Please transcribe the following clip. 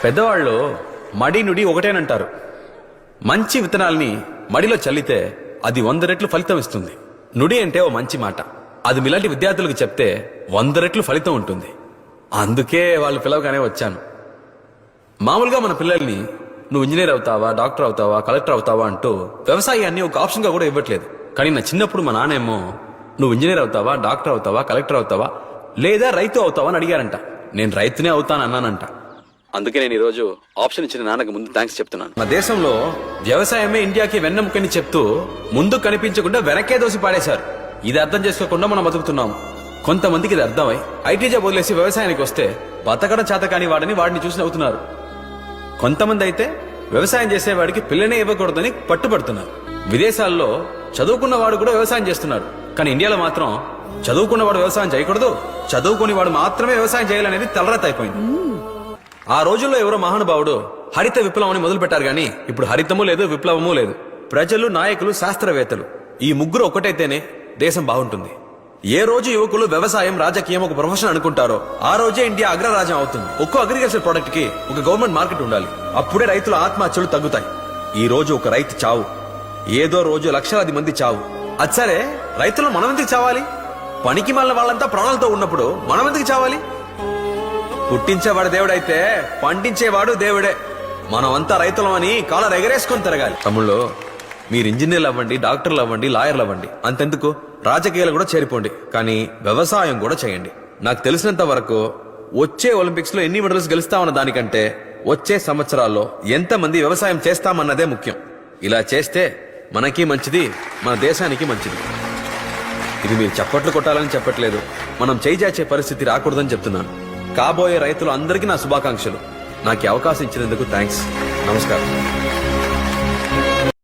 పెద్దవాళ్ళు మడి నుడి ఒకటేనంటారు. మంచి విత్తనాల్ని మడిలో చల్లితే అది 100 రెట్లు ఫలితం ఇస్తుంది. నుడి అంటే ఓ మంచి మాట. అది మీలాంటి విద్యార్థులకు చెప్తే 100 రెట్లు ఫలితం ఉంటుంది. అందుకే వాళ్ళు పిలవగానే వచ్చాను. మామూలుగా మన పిల్లల్ని నువ్వు ఇంజనీర్ అవుతావా, డాక్టర్ అవుతావా, కలెక్టర్ అవుతావా అంటూ వ్యవసాయాన్ని ఒక ఆప్షన్గా కూడా ఇవ్వట్లేదు. కానీ నా చిన్నప్పుడు మా నాన్నేమో నువ్వు ఇంజనీర్ అవుతావా, డాక్టర్ అవుతావా, కలెక్టర్ అవుతావా, లేదా రైతు అవుతావా అని అడిగారంట. నేను రైతునే అవుతాను అన్నానంట. అందుకే నేను ఈరోజు ఆప్షన్ ఇచ్చిన నాన్నకు ముందు థ్యాంక్స్ చెప్తున్నాను. మన దేశంలో వ్యవసాయమే ఇండియాకి వెన్నెముకని చెప్తూ ముందు కనిపించకుండా వెనకే దోసి పాడేశారు. ఇది అర్థం చేసుకోకుండా మనం బతుకుతున్నాం. కొంతమందికి ఇది అర్థమై ఐటీ జాబ్ వదిలేసి వ్యవసాయానికి వస్తే బతకడం చేత కాని వాడిని చూసి నవ్వుతున్నారు. కొంతమంది అయితే వ్యవసాయం చేసేవాడికి పిల్లనే ఇవ్వకూడదని పట్టుబడుతున్నారు. విదేశాల్లో చదువుకున్నవాడు కూడా వ్యవసాయం చేస్తున్నాడు. కానీ ఇండియాలో మాత్రం చదువుకున్నవాడు వ్యవసాయం చేయకూడదు, చదువుకుని వాడు మాత్రమే వ్యవసాయం చేయాలనేది తలరాత అయిపోయింది. ఆ రోజుల్లో ఎవరో మహానుభావుడు హరిత విప్లవం అని మొదలు పెట్టారు. గానీ ఇప్పుడు హరితము లేదు, విప్లవము లేదు. ప్రజలు, నాయకులు, శాస్త్రవేత్తలు ఈ ముగ్గురు ఒక్కటైతేనే దేశం బాగుంటుంది. ఏ రోజు యువకులు వ్యవసాయం, రాజకీయం ఒక ప్రొఫెషన్ అనుకుంటారో ఆ రోజే ఇండియా అగ్రరాజ్యం అవుతుంది. ఒక్కో అగ్రికల్చర్ ప్రొడక్ట్ కి ఒక గవర్నమెంట్ మార్కెట్ ఉండాలి. అప్పుడే రైతుల ఆత్మహత్యలు తగ్గుతాయి. ఈ రోజు ఒక రైతు చావు, ఏదో రోజు లక్షలాది మంది చావు. అచ్చరే రైతులు మనం ఎందుకు చావాలి? పనికి మాలిన వాళ్ళంతా ప్రాణాలతో ఉన్నప్పుడు మనం ఎందుకు చావాలి? పుట్టించేవాడు దేవుడైతే పండించేవాడు దేవుడే. మనమంతా రైతులం అని కాలర్ ఎగరేసుకొని తిరగాలి. తమ్ముళ్ళు, మీరు ఇంజనీర్లు అవ్వండి, డాక్టర్లు అవ్వండి, లాయర్లు అవ్వండి, అంతెందుకు రాజకీయాలు కూడా చేరిపోండి. కానీ వ్యవసాయం కూడా చేయండి. నాకు తెలిసినంత వరకు వచ్చే ఒలింపిక్స్ లో ఎన్ని మెడల్స్ గెలుస్తామన్న దానికంటే వచ్చే సంవత్సరాల్లో ఎంతమంది వ్యవసాయం చేస్తామన్నదే ముఖ్యం. ఇలా చేస్తే మనకి మంచిది, మన దేశానికి మంచిది. ఇది మీరు చప్పట్లు కొట్టాలని చెప్పట్లేదు, మనం చేయి చాచే పరిస్థితి రాకూడదని చెప్తున్నాను. కాబోయే రైతులు అందరికీ నా శుభాకాంక్షలు. నాకు అవకాశం ఇచ్చినందుకు థ్యాంక్స్. నమస్కారం.